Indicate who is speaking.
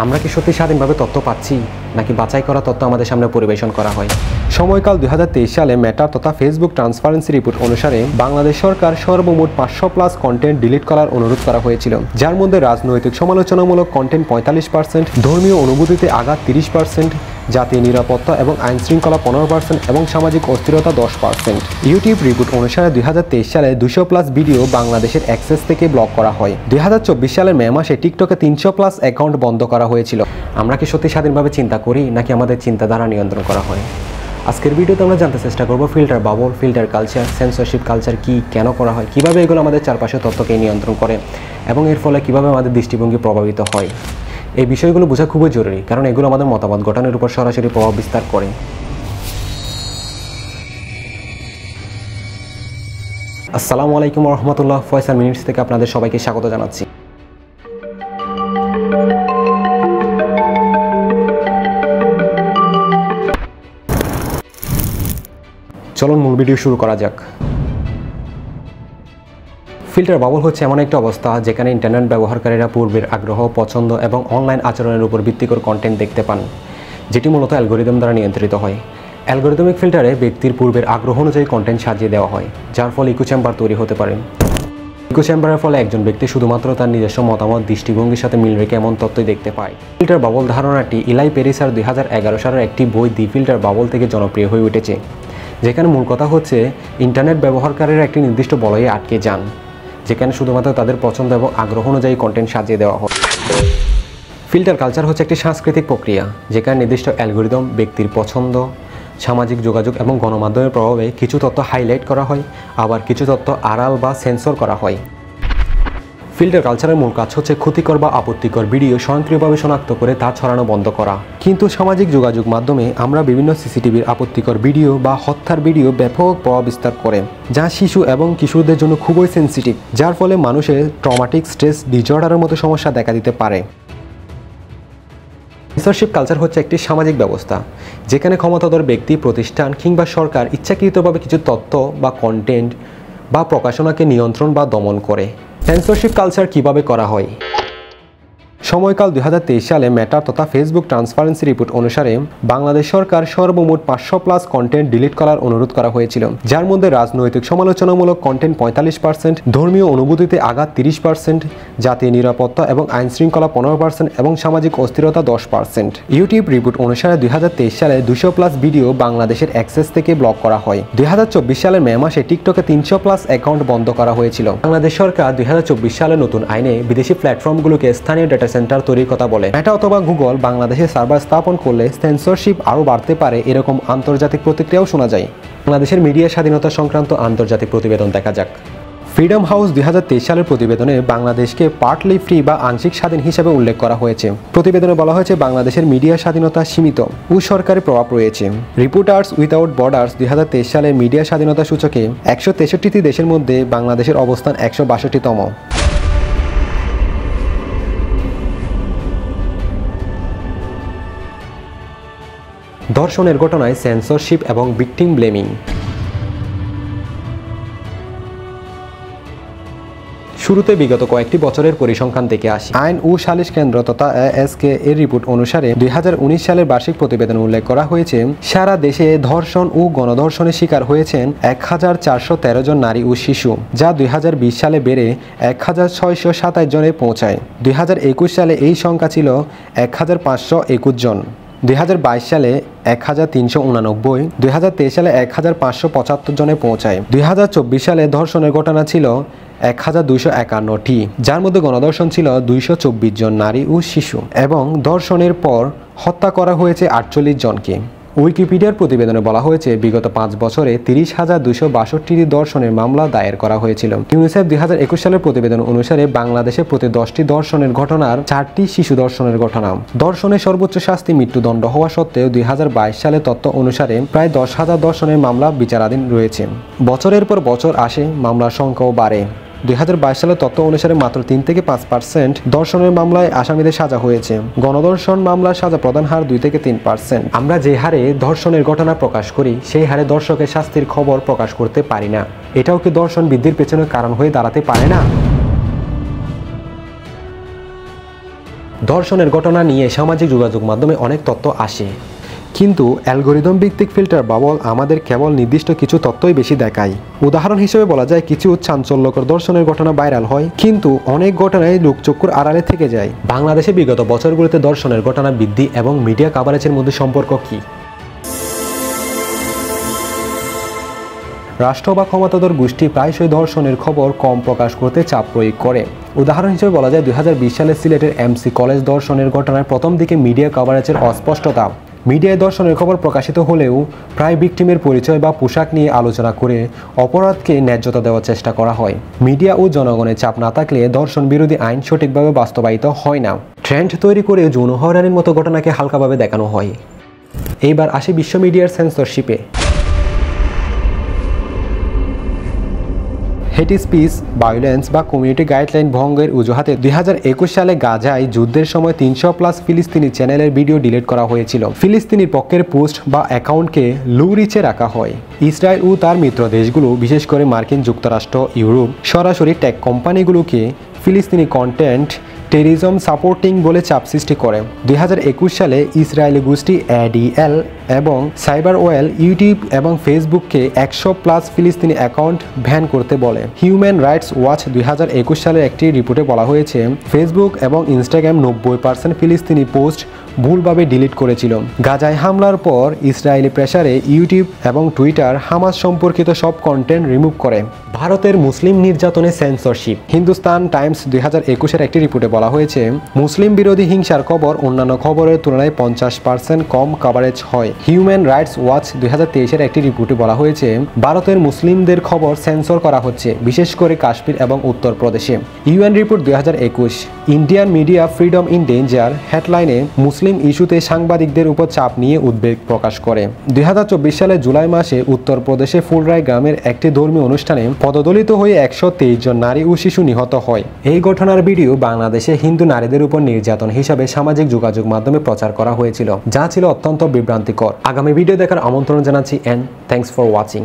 Speaker 1: আমরা কি সত্যি স্বাধীনভাবে তথ্য পাচ্ছি নাকি বাছাই করা তথ্য আমাদের সামনে পরিবেশন করা হয়? সময়কাল 2023 সালে মেটা তথা ফেসবুক ট্রান্সপারেন্সি রিপোর্ট অনুসারে বাংলাদেশ সরকার সর্বমোট 500+ কন্টেন্ট ডিলিট করার অনুরোধ করা হয়েছিল, যার মধ্যে রাজনৈতিক সমালোচনামূলক কন্টেন্ট 45%, ধর্মীয় অনুভূতিতে আঘাত 30%, জাতীয় নিরাপত্তা এবং আইন শৃঙ্খলা 15% এবং সামাজিক অস্থিরতা 10%। ইউটিউব রিপোর্ট অনুসারে 2023 সালে 200+ ভিডিও বাংলাদেশের অ্যাক্সেস থেকে ব্লক করা হয়। 2024 সালের মে মাসে টিকটকে 300+ অ্যাকাউন্ট বন্ধ করা হয়েছিল। আমরা কি সত্যি স্বাধীনভাবে চিন্তা করি নাকি আমাদের চিন্তাধারা নিয়ন্ত্রণ করা হয়? আজকের ভিডিওতে আমরা জানতে চেষ্টা করব filter bubble, filter culture, censorship culture কি, কেন করা হয়, কিভাবে এগুলো আমাদের চারপাশের তথ্যকে নিয়ন্ত্রণ করে এবং এর ফলে কিভাবে আমাদের দৃষ্টিভঙ্গি প্রভাবিত হয়। এই বিষয়গুলো বোঝা খুবই জরুরি, কারণ এগুলো আমাদের মতামত গঠনের উপর সরাসরি প্রভাব বিস্তার করে। আসসালামু আলাইকুম ওয়া রাহমাতুল্লাহ। ফয়সাল মিনিটস থেকে আপনাদের সবাইকে স্বাগত জানাচ্ছি। চলুন মূল ভিডিও শুরু করা যাক। ফিল্টার বাবল হচ্ছে এমন একটা অবস্থা যেখানে ইন্টারনেট ব্যবহারকারীরা পূর্বের আগ্রহ, পছন্দ এবং অনলাইন আচরণের উপর ভিত্তি করে কন্টেন্ট দেখতে পান, যেটি মূলত অ্যালগরিদম দ্বারা নিয়ন্ত্রিত হয়। অ্যালগরিদমিক ফিল্টারে ব্যক্তির পূর্বের আগ্রহ অনুযায়ী কন্টেন্ট সাজিয়ে দেওয়া হয়, যার ফলে ইকো চেম্বার তৈরি হতে পারে। ইকো চেম্বারের ফলে একজন ব্যক্তি শুধুমাত্র তার নিজস্ব মতামত, দৃষ্টিভঙ্গির সাথে মিল রেখে এমন তথ্যই দেখতে পায়। ফিল্টার বাবল ধারণাটি ইলাই পেরিসার 2011 সালের একটি বই দি ফিল্টার বাবল থেকে জনপ্রিয় হয়ে উঠেছে, যেখানে মূল কথা হচ্ছে ইন্টারনেট ব্যবহারকারীরা একটি নির্দিষ্ট বলয়ে আটকে যান, যেখানে শুধুমাত্র তাদের পছন্দ এবং আগ্রহ অনুযায়ী কন্টেন্ট সাজিয়ে দেওয়া হয়। ফিল্টার কালচার হচ্ছে একটি সাংস্কৃতিক প্রক্রিয়া যেখানে নির্দিষ্ট অ্যালগরিদম, ব্যক্তির পছন্দ, সামাজিক যোগাযোগ এবং গণমাধ্যমের প্রভাবে কিছু তথ্য হাইলাইট করা হয়, আবার কিছু তথ্য আড়াল বা সেন্সর করা হয়। ফিল্টার কালচারের মূল কাজ হচ্ছে ক্ষতিকর বা আপত্তিকর ভিডিও স্বয়ংক্রিয়ভাবে শনাক্ত করে তা ছড়ানো বন্ধ করা। কিন্তু সামাজিক যোগাযোগ মাধ্যমে আমরা বিভিন্ন সিসিটিভির আপত্তিকর ভিডিও বা হত্যার ভিডিও ব্যাপক প্রভাব বিস্তার করে, যা শিশু এবং কিশোরদের জন্য খুবই সেন্সিটিভ, যার ফলে মানুষের ট্রমাটিক স্ট্রেস ডিসঅর্ডারের মতো সমস্যা দেখা দিতে পারে। সেন্সরশিপ কালচার হচ্ছে একটি সামাজিক ব্যবস্থা যেখানে ক্ষমতাধর ব্যক্তি, প্রতিষ্ঠান কিংবা সরকার ইচ্ছাকৃতভাবে কিছু তথ্য বা কন্টেন্ট বা প্রকাশনাকে নিয়ন্ত্রণ বা দমন করে। সেন্সরশিপ কালচার কিভাবে করা হয়? সময়কাল 2023 সালে মেটা তথা ফেসবুক ট্রান্সপারেন্সি রিপোর্ট অনুসারে বাংলাদেশ সরকার সর্বমোট 500+ কন্টেন্ট ডিলিট করার অনুরোধ করা হয়েছিল, যার মধ্যে রাজনৈতিক সমালোচনামূলক কন্টেন্ট 45%, ধর্মীয় অনুভূতিতে আঘাত 30%, জাতীয় নিরাপত্তা এবং আইন শৃঙ্খলা 15% এবং সামাজিক অস্থিরতা 10%। ইউটিউব রিপোর্ট অনুসারে 2023 সালে 200+ ভিডিও বাংলাদেশের অ্যাক্সেস থেকে ব্লক করা হয়। 2024 সালের মে মাসে টিকটকে 300+ অ্যাকাউন্ট বন্ধ করা হয়েছিল। বাংলাদেশ সরকার 2024 সালে নতুন আইনে বিদেশি প্ল্যাটফর্মগুলোকে স্থানীয় ডেটা সেন্টার তৈরির কথা বলে। মেটা অথবা গুগল বাংলাদেশে সার্ভার স্থাপন করলে সেন্সরশিপ আরও বাড়তে পারে, এরকম আন্তর্জাতিক প্রতিক্রিয়াও শোনা যায়। বাংলাদেশের মিডিয়া স্বাধীনতা সংক্রান্ত আন্তর্জাতিক প্রতিবেদন দেখা যাক। ফ্রিডম হাউস 2023 সালের প্রতিবেদনে বাংলাদেশকে পার্টলি ফ্রি বা আংশিক স্বাধীন হিসেবে উল্লেখ করা হয়েছে। প্রতিবেদনে বলা হয়েছে বাংলাদেশের মিডিয়া স্বাধীনতা সীমিত ও সরকারি প্রভাব রয়েছে। রিপোর্টার্স উইদাউট বর্ডার্স 2023 সালে মিডিয়া স্বাধীনতা সূচকে 163টি দেশের মধ্যে বাংলাদেশের অবস্থান 162তম। ধর্ষণের ঘটনায় সেন্সরশিপ এবং ভিকটিম ব্লেমিং। শুরুতে বিগত কয়েকটি বছরের পরিসংখ্যান থেকে আসি। আইন ও সালিশ কেন্দ্র তথা ASK এর রিপোর্ট অনুসারে 2019 সালের বার্ষিক প্রতিবেদনে উল্লেখ করা হয়েছে সারা দেশে ধর্ষণ ও গণধর্ষণের শিকার হয়েছেন 1413 জন নারী ও শিশু, যা 2020 সালে বেড়ে 1627 জনে পৌঁছায়। 2021 সালে এই সংখ্যা ছিল 1521 জন, 2022 সালে 1389, 2023 সালে 1575 জনে পৌঁছায়। 2024 সালে ধর্ষণের ঘটনা ছিল 1251টি, যার মধ্যে গণধর্ষণ ছিল 224 জন নারী ও শিশু এবং ধর্ষণের পর হত্যা করা হয়েছে 48 জনকে। উইকিপিডিয়ার প্রতিবেদনে বলা হয়েছে বিগত 5 বছরে 30,262টি ধর্ষণের মামলা দায়ের করা হয়েছিল। ইউনিসেফ 2021 সালের প্রতিবেদন অনুসারে বাংলাদেশে প্রতি 10টি ধর্ষণের ঘটনার 4টি শিশু ধর্ষণের ঘটনা। ধর্ষণের সর্বোচ্চ শাস্তি মৃত্যুদণ্ড হওয়া সত্ত্বেও 2022 সালের তথ্য অনুসারে প্রায় 10,000 ধর্ষণের মামলা বিচারাধীন রয়েছে। বছরের পর বছর আসে, মামলার সংখ্যাও বাড়ে। 2022 সালের তথ্য অনুসারে মাত্র 3 থেকে 5% ধর্ষণের মামলায় আসামিদের সাজা হয়েছে। গণধর্ষণ মামলার সাজা প্রদান হার 2 থেকে 3%। আমরা যে হারে ধর্ষণের ঘটনা প্রকাশ করি সেই হারে দর্শকের শাস্তির খবর প্রকাশ করতে পারি না। এটাও কি ধর্ষণ বৃদ্ধির পেছনে কারণ হয়ে দাঁড়াতে পারে না? ধর্ষণের ঘটনা নিয়ে সামাজিক যোগাযোগ মাধ্যমে অনেক তথ্য আসে, কিন্তু অ্যালগোরিদম ভিত্তিক ফিল্টার বাবল আমাদের কেবল নির্দিষ্ট কিছু তথ্যই বেশি দেখায়। উদাহরণ হিসেবে বলা যায়, কিছু চাঞ্চল্যকর ধর্ষণের ঘটনা ভাইরাল হয়, কিন্তু অনেক ঘটনায় লোকচক্ষুর আড়ালে থেকে যায়। বাংলাদেশে বিগত বছরগুলোতে ধর্ষণের ঘটনা বৃদ্ধি এবং মিডিয়া কভারেজের মধ্যে সম্পর্ক কী? রাষ্ট্র বা ক্ষমতাধর গোষ্ঠী প্রায়শই ধর্ষণের খবর কম প্রকাশ করতে চাপ প্রয়োগ করে। উদাহরণ হিসেবে বলা যায়, 2020 সালে সিলেটের এমসি কলেজ ধর্ষণের ঘটনার প্রথম দিকে মিডিয়া কভারেজের অস্পষ্টতা। মিডিয়ায় ধর্ষণের খবর প্রকাশিত হলেও প্রায় ভিকটিমের পরিচয় বা পোশাক নিয়ে আলোচনা করে অপরাধকে ন্যায্যতা দেওয়ার চেষ্টা করা হয়। মিডিয়া ও জনগণের চাপ না থাকলে ধর্ষণ বিরোধী আইন সঠিকভাবে বাস্তবায়িত হয় না। ট্রেন্ড তৈরি করে যৌন হয়রানির মতো ঘটনাকে হালকাভাবে দেখানো হয়। এইবার আসি বিশ্ব মিডিয়ার সেন্সরশিপে। হেট স্পিচ, ভায়োলেন্স বা কমিউনিটি গাইডলাইন ভঙ্গের অজুহাতে 2021 সালে গাজায় যুদ্ধের সময় 300+ ফিলিস্তিনি চ্যানেলের ভিডিও ডিলিট করা হয়েছিল। ফিলিস্তিনির পক্ষের পোস্ট বা অ্যাকাউন্টকে লো রিচে রাখা হয়। ইসরায়েল ও তার মিত্র দেশগুলো, বিশেষ করে মার্কিন যুক্তরাষ্ট্র, ইউরোপ, সরাসরি টেক কোম্পানিগুলোকে ফিলিস্তিনি কন্টেন্ট টেরিজম সাপোর্টিং বলে চাপ সৃষ্টি করে। 2021 সালে ইসরায়েলি গোষ্ঠী ADL এবং সাইবারওয়েল ইউটিউব এবং ফেসবুককে 100+ ফিলিস্তিনি অ্যাকাউন্ট ব্যান করতে বলে। হিউম্যান রাইটস ওয়াচ 2021 সালের একটি রিপোর্টে বলা হয়েছে, ফেসবুক এবং ইনস্টাগ্রাম 90% ফিলিস্তিনি পোস্ট ভুলভাবে ডিলিট করেছিল। গাজায় হামলার পর ইসরায়েলি প্রেসারে ইউটিউব এবং টুইটার হামাস সম্পর্কিত সব কন্টেন্ট রিমুভ করে। ভারতের মুসলিম নির্যাতনে সেন্সরশিপ। হিন্দুস্তান টাইমস 2021 একটি রিপোর্টে বলা হয়েছে, মুসলিম বিরোধী হিংসার খবর অন্যান্য খবরের তুলনায় 50% কম কভারেজ হয়। হিউম্যান রাইটস ওয়াচ 2023 একটি রিপোর্টে বলা হয়েছে, ভারতের মুসলিমদের খবর সেন্সর করা হচ্ছে, বিশেষ করে কাশ্মীর এবং উত্তরপ্রদেশে। UN report 2021, Indian media freedom in danger হেডলাইনে মুসলিম ইস্যুতে সাংবাদিকদের উপর চাপ নিয়ে উদ্বেগ প্রকাশ করে। 2024 সালের জুলাই মাসে উত্তরপ্রদেশে ফুলরাই গ্রামের একটি ধর্মীয় অনুষ্ঠানে পদদলিত হয়ে 123 জন নারী ও শিশু নিহত হয়। এই ঘটনার ভিডিও বাংলাদেশে হিন্দু নারীদের উপর নির্যাতন হিসাবে সামাজিক যোগাযোগ মাধ্যমে প্রচার করা হয়েছিল, যা ছিল অত্যন্ত বিভ্রান্তিকর। আগামী ভিডিও দেখার আমন্ত্রণ জানাচ্ছি, এন্ড থ্যাঙ্কস ফর ওয়াচিং।